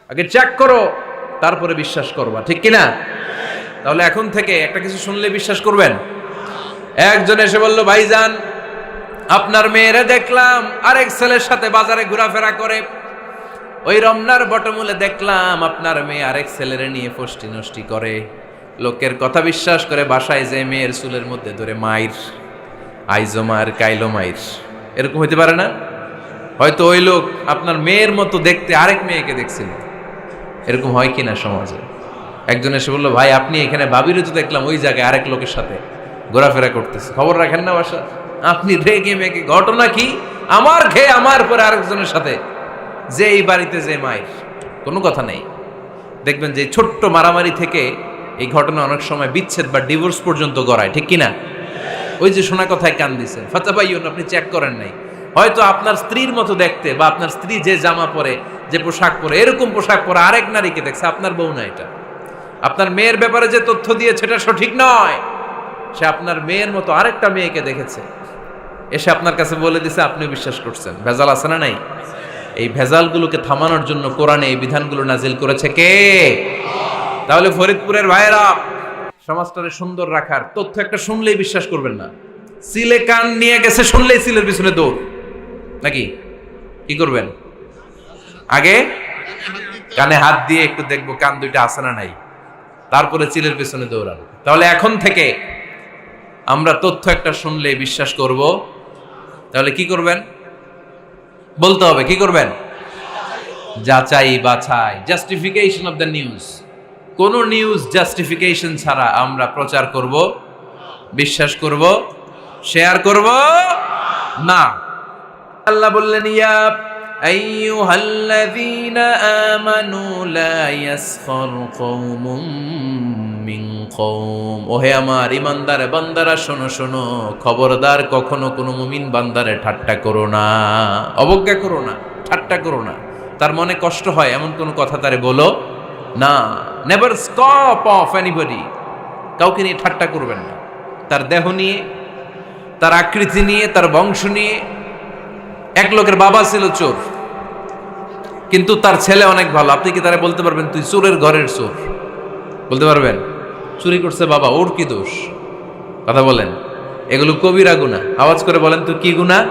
আগে চেক করো, তারপরে বিশ্বাস করবা, ঠিক কিনা? তাহলে এখন থেকে একটা কিছু শুনলে বিশ্বাস করবেন। একজন এসে বলল, ভাইজান আপনার মেয়েরে দেখলাম আরেক ছেলের সাথে বাজারে ঘোরাফেরা করে, ওই রমনার বটমূলে দেখলাম আপনার মেয়ে আরেক ছেলেরে নিয়ে ফষ্টি নষ্টি করে, লোকের কথা বিশ্বাস করে বাসায় যে মেয়ের চুলের মধ্যে ধরে মাইর, আইজো মার কাইলো মাইর। এরকম হইতে পারে না? হয়তো ওই লোক আপনার মেয়ের মতো দেখতে আরেক মেয়েকে দেখছিল। এরকম হয় কিনা সমাজে? একজন এসে বললো, ভাই আপনি এখানে ভাবিরে তো দেখলাম ওই জায়গায় আরেক লোকের সাথে ঘোরাফেরা করতেছে, খবর রাখেন না বাসা? আপনি রেগে মেগে, ঘটনা কি? আমার খেয়ে আমার পরে আরেকজনের সাথে, যে এই বাড়িতে যে মায়ের, কোনো কথা নেই। দেখবেন যে ছোট্ট মারামারি থেকে এই ঘটনা অনেক সময় বিচ্ছেদ বা ডিভোর্স পর্যন্ত গড়ায়, ঠিক কিনা? ওই যে শোনা কথায় কান দিচ্ছেন, ফাতাবাইয়ুন, আপনি চেক করেন নাই। হয়তো আপনার স্ত্রীর মতো দেখতে বা আপনার স্ত্রী যে জামা পরে, যে পোশাক পরে, এরকম পোশাক পরে আরেক নারীকে দেখছে, আপনার বউ না এটা। আপনার মেয়ের ব্যাপারে যে তথ্য দিয়েছে এটা সঠিক নয়, সে আপনার মেয়ের মতো আরেকটা মেয়েকে দেখেছে, এসে আপনার কাছে বলে দিছে, আপনি বিশ্বাস করছেন। ভেজাল আছে না নাই? এই ভেজালগুলোকে থামানোর জন্য কোরআনে এই বিধানগুলো নাজিল করেছে কে? তাহলে ফরিদপুরের ভাইয়েরা, সমাজটারে সুন্দর রাখার তথ্য একটা শুনলেই বিশ্বাস করবেন না। সিলে কান নিয়ে গেছে শুনলেই সিলের পিছনে দৌড়, নাকি? কি করবেন? আগে কানে হাত দিয়ে একটু দেখবো কান দুইটা আছে না নাই, তারপরে চিলের পিছনে দৌড়াবো। তাহলে এখন থেকে আমরা তথ্য একটা শুনলে বিশ্বাস করব। তাহলে কি করবেন? বলতে হবে কি করবেন? যাচাই বাছাই, জাস্টিফিকেশন অফ দ্য নিউজ। কোন নিউজ জাস্টিফিকেশন ছাড়া আমরা প্রচার করব, বিশ্বাস করব, শেয়ার করব না। আল্লাহ বললেন, ইয়া আইয়ুহাল্লাযীনা আমানু লা ইয়াসখার কওমুম মিন কওম। ওহে আমার ঈমানদার বান্দারা, শোনো শোনো, খবরদার কখনো কোনো মুমিন বান্দারে ঠাট্টা করো না, অবজ্ঞা করো না, ঠাট্টা করো না। তার মনে কষ্ট হয় এমন কোনো কথা তারে বলো না। Never scoff of anybody. কাউকে নিয়ে ঠাট্টা করবেন না, তার দেহ নিয়ে, তার আকৃতি নিয়ে, তার বংশ নিয়ে। এক লোকের বাবা ছিল চোর, কিন্তু তার ছেলে অনেক ভালো। আপনি কি তারা বলতে পারবেন তুই চোরের ঘরের চোর? বলতে পারবেন? চুরি করছে বাবা, ওর কি দোষ? কথা বলেন। এগুলো কবিরা গুনাহ। আওয়াজ করে বলেন তো, কি গুনাহ?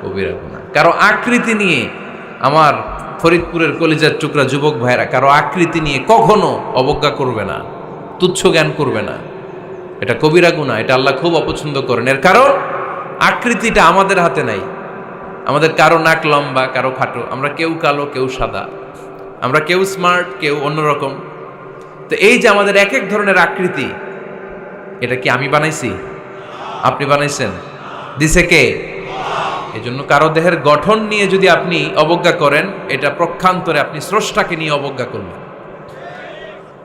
কবিরা গুনাহ। কারো আকৃতি নিয়ে, আমার ফরিদপুরের কলিজার টুকরা যুবক ভাইরা, কারো আকৃতি নিয়ে কখনো অবজ্ঞা করবে না, তুচ্ছ জ্ঞান করবে না। এটা কবিরা গুনাহ, এটা আল্লাহ খুব অপছন্দ করেন। এর কারণ আকৃতিটা আমাদের হাতে নাই। আমাদের কারো নাক লম্বা, কারো খাটো, আমরা কেউ কালো, কেউ সাদা, আমরা কেউ স্মার্ট, কেউ অন্যরকম। তো এই যে আমাদের এক এক ধরনের আকৃতি, এটা কি আমি বানাইছি? আপনি বানাইছেন? দিছে কে? এই জন্য কারো দেহের গঠন নিয়ে যদি আপনি অবজ্ঞা করেন, এটা প্রক্ষান্তরে আপনি স্রষ্টাকে নিয়ে অবজ্ঞা করলেন।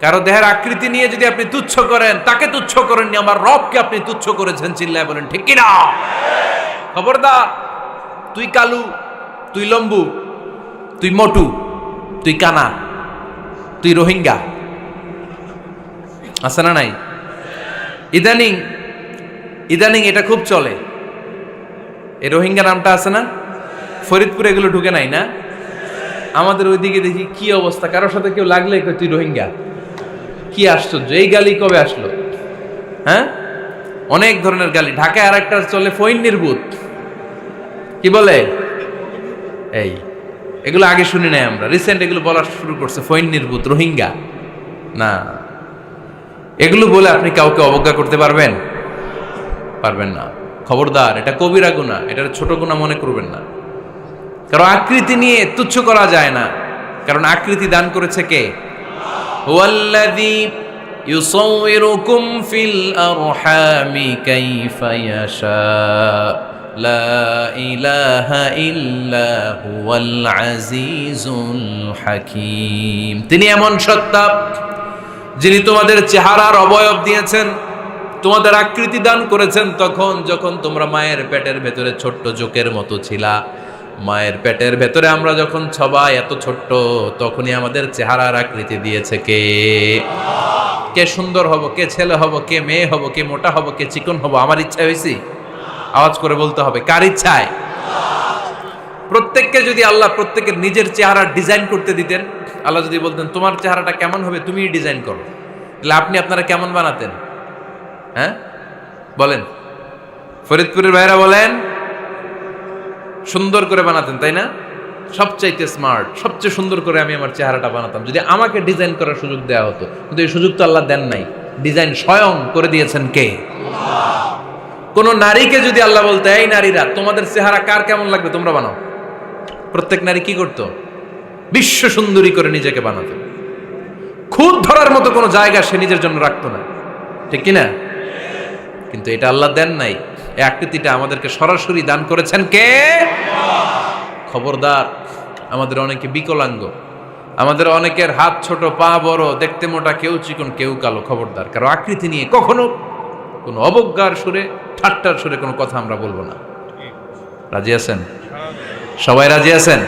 কারো দেহের আকৃতি নিয়ে যদি আপনি তুচ্ছ করেন, তাকে তুচ্ছ করেননি, আমার রবকে আপনি তুচ্ছ করেছেন। চিল্লায় বলেন ঠিক কিনা? খবরদার, তুই কালু, তুই লম্বু, তুই মোটু, তুই কানা, তুই রোহিঙ্গা, আছে না নাই? ইদানিং ইদানিং এটা খুব চলে। এই রোহিঙ্গা নামটা আছে না? ফরিদপুরে এগুলো ঢুকে নাই না? আমাদের ওইদিকে দেখি কি অবস্থা, কারোর সাথে কেউ লাগলে কই তুই রোহিঙ্গা। কি আশ্চর্য, এই গালি কবে আসলো? হ্যাঁ, অনেক ধরনের গালি। ঢাকায় আর একটা চলে ফইন্নির ভূত, কি বলে? এই এগুলো আগে শুনি নাই আমরা, রিসেন্ট এগুলো বলা শুরু করছে। ফইন্নির ভূত, রোহিঙ্গা না। এগুলো বলে আপনি কাউকে অবজ্ঞা করতে পারবেন? পারবেন না। খবরদার, এটা কবিরা গুনাহ, এটা ছোট গুনাহ মনে করবেন না। কারণ আকৃতি নিয়ে তুচ্ছ করা যায় না, কারণ আকৃতি দান করেছে কে? হুয়াল্লাযী ইউসাউইরুকুম ফিল আরহামি কাইফা ইয়াশা, লা ইলাহা ইল্লা হুয়াল আজিজুল হাকীম। তিনি এমন সত্তা, যিনি তোমাদের চেহারার অবয়ব দিয়েছেন, তোমাদের আকৃতি দান করেছেন তখন যখন তোমরা মায়ের পেটের ভেতরে ছোট্ট জোকের মতো ছিলা। মায়ের পেটের ভেতরে আমরা যখন সবাই এত ছোট্ট, তখনই আমাদের চেহারার আকৃতি দিয়েছে কে? কে সুন্দর হব, কে ছেলে হব, কে মেয়ে হব, কে মোটা হব, কে চিকন হব আমার ইচ্ছা হয়েছি? আওয়াজ করে বলতে হবে, কার ইচ্ছায়? প্রত্যেককে যদি আল্লাহ প্রত্যেকের নিজের চেহারা ডিজাইন করতে দিতেন, আল্লাহ যদি বলতেন তোমার চেহারাটা কেমন হবে তুমিই ডিজাইন করো, তাহলে আপনি আপনারা কেমন বানাতেন? হ্যাঁ বলেন, ফরিদপুরের ভাইরা বলেন, সুন্দর করে বানাতেন তাই না? সবচাইতে স্মার্ট, সবচেয়ে সুন্দর করে আমি আমার চেহারাটা বানাতাম যদি আমাকে ডিজাইন করার সুযোগ দেওয়া হতো। কিন্তু এই সুযোগ তো আল্লাহ দেন নাই। ডিজাইন স্বয়ং করে দিয়েছেন কে? কোন নারীকে যদি আল্লাহ বলতে এই নারীরা তোমাদের চেহারা কার কেমন লাগবে তোমরা বানাও, প্রত্যেক নারী কি করতো? বিশ্ব সুন্দরী করে নিজেকে বানাতো। খুদ ধরার মতো কোনো জায়গা সে নিজের জন্য রাখতো না, ঠিক কিনা? কিন্তু এটা আল্লাহ দেন নাই। এই আকৃতিটা আমাদেরকে সরাসরি দান করেছেন কে? খবরদার, আমাদের অনেকে বিকলাঙ্গ, আমাদের অনেকের হাত ছোট, পা বড়, দেখতে মোটা, কেউ চিকন কেউ কালো। খবরদার, কারো আকৃতি নিয়ে কখনো কোনো অবজ্ঞার সুরে, ঠাট্টার সুরে কোনো কথা আমরা বলবো না। রাজি আছেন? সবাই রাজি আছেন?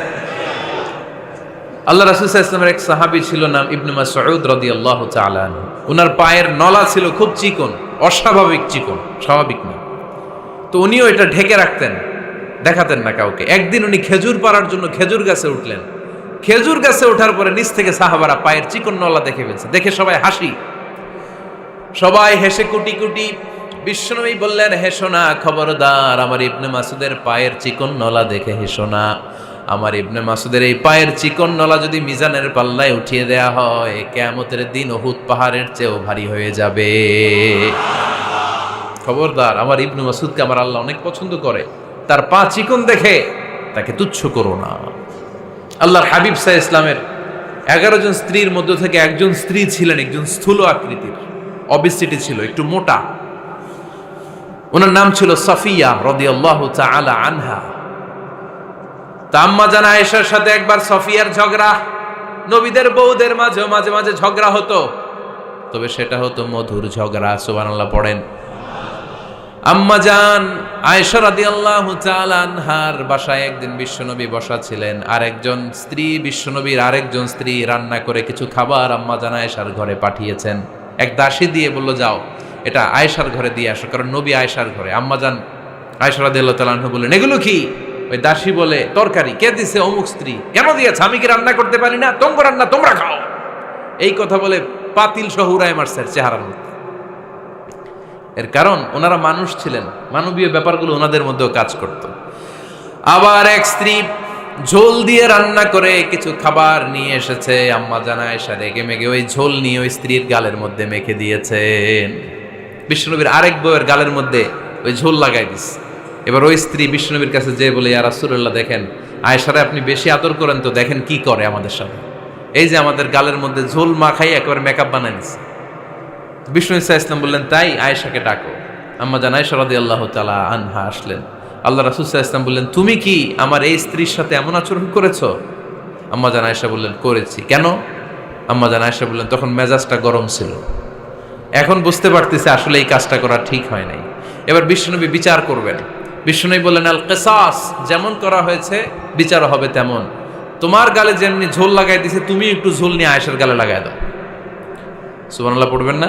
আল্লাহ রাসূল সাল্লাল্লাহু আলাইহি ওয়াসাল্লামের এক সাহাবী ছিল, নাম ইবনে মাসউদ রাদিয়াল্লাহু তাআলা আনহু। ওনার পায়ের নলা ছিল খুব চিকন, অস্বাভাবিক চিকন, স্বাভাবিক না। তো উনিও এটা ঢেকে রাখতেন, দেখাতেন না কাউকে। একদিন উনি খেজুর পাড়ার জন্য খেজুর গাছে উঠলেন। খেজুর গাছে ওঠার পরে নিচ থেকে সাহাবারা পায়ের চিকন নলা দেখে ফেলছে। দেখে সবাই হাসি, সবাই হেসে কুটি কুটি। বিশ্বনবী বললেন, হেসো না, খবরদার, আমার ইবনে মাসুদের পায়ের চিকন নলা দেখে হেসো না। আমার ইবনে মাসুদের এই পায়ের চিকন নলা যদি মিজানের পাল্লায় উঠিয়ে দেয়া হয়, কিয়ামতের দিন উহুদ পাহাড়ের চেয়েও ভারী হয়ে যাবে। খবরদার, আমার ইবনে মাসুদকে আমার আল্লাহ অনেক পছন্দ করে, তার পা চিকন দেখে তাকে তুচ্ছ করো না। আল্লাহর হাবিব সাল্লাল্লাহু আলাইহি ইসলামের 11 জন স্ত্রীর মধ্য থেকে একজন স্ত্রী ছিলেন একজন স্থূল আকৃতির, অবিসিটি ছিল, একটু মোটা। ওনার নাম ছিল সাফিয়া রাদিয়াল্লাহু তাআলা আনহা। আম্মা জান আয়েশার সাথে একবার সাফিয়ার ঝগড়া। নবীদের বউদের মাঝে মাঝে মাঝে ঝগড়া হতো, তবে সেটা হতো মধুর ঝগড়া। সুবহানাল্লাহ পড়েন। আম্মা জান আয়েশা রাদিয়াল্লাহু তাআলা আনহার বাসায় একদিন বিশ্বনবী বসা ছিলেন। আরেকজন স্ত্রী, বিশ্বনবীর আরেকজন স্ত্রী রান্না করে কিছু খাবার আম্মা জান আয়েশার ঘরে পাঠিয়েছেন। এক দাসী দিয়ে বলল, যাও এটা আয়েশার ঘরে দিয়ে আসো, কারণ নবী আয়েশার ঘরে। আম্মা জান আয়েশা রাদিয়াল্লাহু তাআলা আনহা বললেন, এগুলো কি? ওই দাসী বলে, তরকারি। কে দিছে? অমুক স্ত্রী। কেন দিয়েছে? আমি কি রান্না করতে পারি না? তোমরা রান্না তোমরা খাও। এই কথা বলে পাতিল সহ উড়ায় মারছে চেহারার মধ্যে। এর কারণ ওনারা মানুষ ছিলেন, মানবীয় ব্যাপারগুলো ওনাদের মধ্যেও কাজ করত। আবার এক স্ত্রী ঝোল দিয়ে রান্না করে কিছু খাবার নিয়ে এসেছে। আম্মা জান আয়েশা রেগে মেগে ওই ঝোল নিয়ে ওই স্ত্রীর গালের মধ্যে মেখে দিয়েছেন। বিশ্বনবীর আরেক বউয়ের গালের মধ্যে ওই ঝোল লাগাই দিস। এবার ওই স্ত্রী বিশ্বনবীর কাছে যেয়ে বলে, ইয়া রাসূলুল্লাহ, দেখেন আয়েশারে আপনি বেশি আদর করেন তো, দেখেন কি করে আমাদের সাথে। এই যে আমাদের গালের মধ্যে ঝোল মাখাই একেবারে মেকআপ বানাই দিচ্ছে। বিষ্ণু ইসা ইসলাম বললেন, তাই আয়েশাকে ডাকো। আম্মা জান আয়েশা রাদিয়াল্লাহু তাআলা আনহা আসলেন। আল্লাহ রাসূল সাল্লাল্লাহু আলাইহি ওয়াসাল্লাম বললেন, তুমি কি আমার এই স্ত্রীর সাথে এমন আচরণ করেছো? আম্মা জান আয়েশা বললেন, করেছি। কেন? আম্মা জান আয়েশা বললেন, তখন মেজাজটা গরম ছিল, এখন বুঝতে পারতেছে আসলে এই কাজটা করা ঠিক হয় নাই। এবার বিশ্বনবী বিচার করবেন। বিশ্বনবী বললেন, আল কিসাস, যেমন করা হয়েছে বিচার হবে তেমন। তোমার গালে যেমনি ঝোল লাগাই দিছে, তুমি একটু ঝোল নিয়ে আয়েশার গালে লাগাই দাও। সুবহানাল্লাহ পড়বেন না?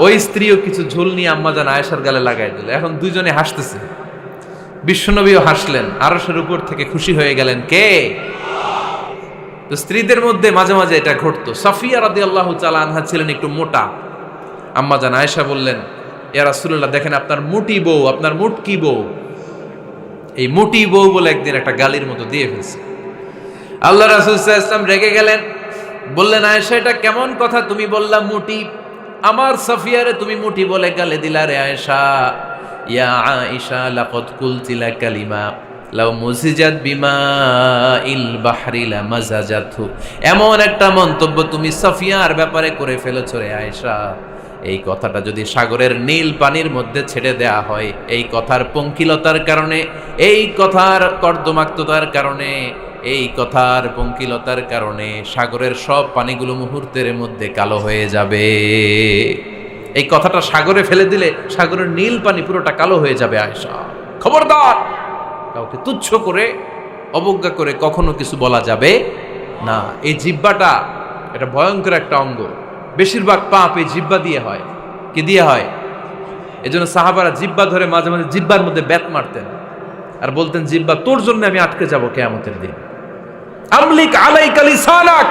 ওই স্ত্রীও কিছু ঝোল নিয়ে আম্মা জান আয়েশার গালে লাগাই দিল। এখন দুইজনে হাসতেছে, বিশ্বনবীও হাসলেন, আরশের উপর থেকে খুশি হয়ে গেলেন কে? তো স্ত্রীদের মধ্যে মাঝে মাঝে এটা ঘটতো। সাফিয়া রাদিয়াল্লাহু তাআলা আনহা ছিলেন একটু মোটা। আম্মা জান আয়েশা বললেন, ইয়া রাসূলুল্লাহ, দেখেন আপনার মুটি বউ, আপনার মুটকি বউ, এই মুটি বউ বলে একদিন একটা গালির মতো দিয়ে ফেলছে। আল্লাহ রাসূল সাল্লাল্লাহু আলাইহি ওয়াসাল্লাম রেগে গেলেন, বললেন, আয়েশা এটা কেমন কথা? তুমি বললা মুটি, আমার সাফিয়ারে তুমি মুটি বলে গালে দিলা রে আয়েশা। ইয়া আয়েশা লাকাদ কুলতি লা কালিমা লাউ মুজিজাত বিমাইল বাহরি লামাজাজাতহু। এমন একটা মন্তব্য তুমি সাফিয়ার ব্যাপারে করে ফেলেছো রে আয়েশা, এই কথাটা যদি সাগরের নীল পানির মধ্যে ছেড়ে দেয়া হয়, এই কথার পঙ্কিলতার কারণে, এই কথার কর্দমাক্ততার কারণে, এই কথার পঙ্কিলতার কারণে সাগরের সব পানিগুলো মুহূর্তের মধ্যে কালো হয়ে যাবে। এই কথাটা সাগরে ফেলে দিলে সাগরের নীল পানি পুরোটা কালো হয়ে যাবে। আয়েশা, খবরদার, কাউকে তুচ্ছ করে অবজ্ঞা করে কখনো কিছু বলা যাবে না। এই জিহ্বাটা এটা ভয়ঙ্কর একটা অঙ্গ। বেশিরভাগ পাপ এই জিহ্বা দিয়ে হয়। কি দিয়ে হয়? এজন্য সাহাবারা জিহ্বা ধরে মাঝে মাঝে জিহ্বার মধ্যে ব্যাত মারতেন। আর বলতেন জিহ্বা তোর জন্য আমি আটকে যাব কিয়ামতের দিন। আমলিক আলাইকা লিসানাক,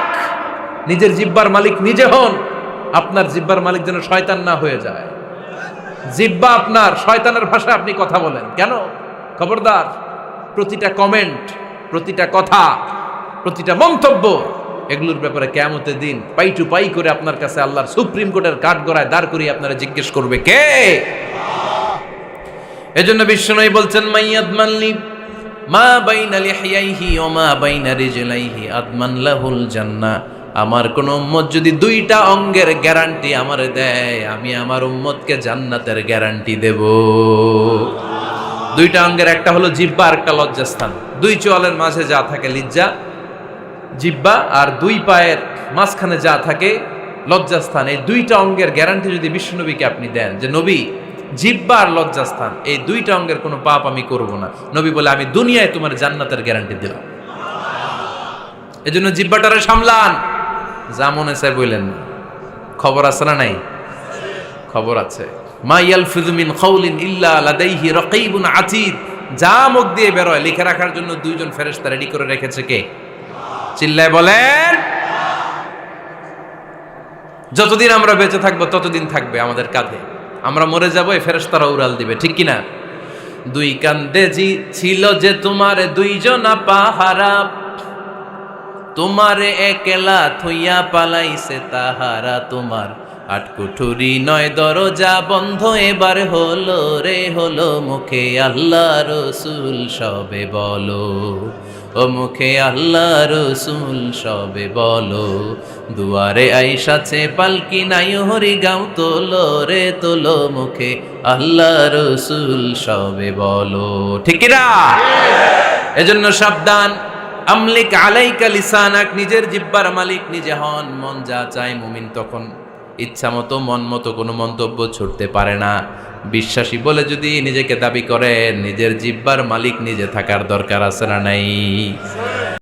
নিজের জিহ্বার মালিক নিজে হন। আপনার জিহ্বার মালিক যেন শয়তান না হয়ে যায়। জিহ্বা আপনার, শয়তানের ভাষায় আপনি কথা বলেন কেন? খবরদার, প্রতিটা কমেন্ট, প্রতিটা কথা, প্রতিটা মন্তব্য, এগুলোর ব্যাপারে কিয়ামতের দিন পাই টু পাই করে আপনার কাছে আল্লাহর সুপ্রিম কোর্টের কাঠগড়ায় দাঁড় করিয়ে আপনারা জিজ্ঞেস করবে কে? এজন্য বিশ্বনবী বলছেন মাইয়াদমানলি মা বাইনা লিহিয়াইহি ওয়া মা বাইনা রিজলাইহি আদমান লাহুল জান্নাহ। আমার কোন উম্মত যদি দুইটা অঙ্গের গ্যারান্টি আমারে দেয়, আমি আমার উম্মতকে জান্নাতের গ্যারান্টি দেব। দুইটা অঙ্গের, একটা হলো জিহ্বা আর একটা লজ্জাস্থান। দুই চোয়ালের মাঝে যা থাকে লিজ্জা জিহ্বা, আর দুই পায়ের মাঝখানে যা থাকে লজ্জাস্থান। এই দুইটা অঙ্গের গ্যারান্টি যদি বিশ্বনবীকে আপনি দেন যে নবী জিহ্বা আর লজ্জাস্থান এই দুইটা অঙ্গের কোনো পাপ আমি করব না, নবী বলে আমি দুনিয়ায় তোমার জান্নাতের গ্যারান্টি দিলাম। এজন্য জিহ্বাটারে সামলান, যা মনে চায় বললেন না। খবর আছে না নাই? খবর আছে। মা ইয়ালফিযু মিন কাউলিন ইল্লা লাদাইহি রাকীবুন আতীদ। যা মুখ দিয়ে বের হয় লিখে রাখার জন্য দুইজন ফেরেশতা রেডি করে রেখেছে কে? চিল্লায় বলেন। যতদিন আমরা বেঁচে থাকবো ততদিন থাকবে আমাদের কাঁধে। আমরা মরে যাবো, এই ফেরেশতারা উড়াল দিবে, ঠিক কিনা? দুই কান্দে জি ছিল যে তোমার দুইজনা পাহারা, তোমারে একলা থইয়া পালাইছে তাহারা। তোমার আটকুঠুরি নয় দরজা বন্ধ এবার হলো রে হলো। মুখে আল্লাহ রসুল সবে বলো, ও মুখে আল্লাহ রসুল সবে বলো। দুয়ারে আইসাছে পালকি নাই হরি গাও তোলো রে তোলো। মুখে আল্লাহ রসুল সবে বলো, ঠিক না? এজন্য সাবধান। আমলিক আলাইকা লিসানাক, নিজের জিহ্বার মালিক নিজে হন। মন যা চায় মুমিন তখন ইচ্ছা মতো মন মতো কোনো মন্তব্য ছুটতে পারে না। বিশ্বাসী বলে যদি নিজেকে দাবি করেন, নিজের জিহ্বার মালিক নিজে থাকার দরকার আছে না নাই?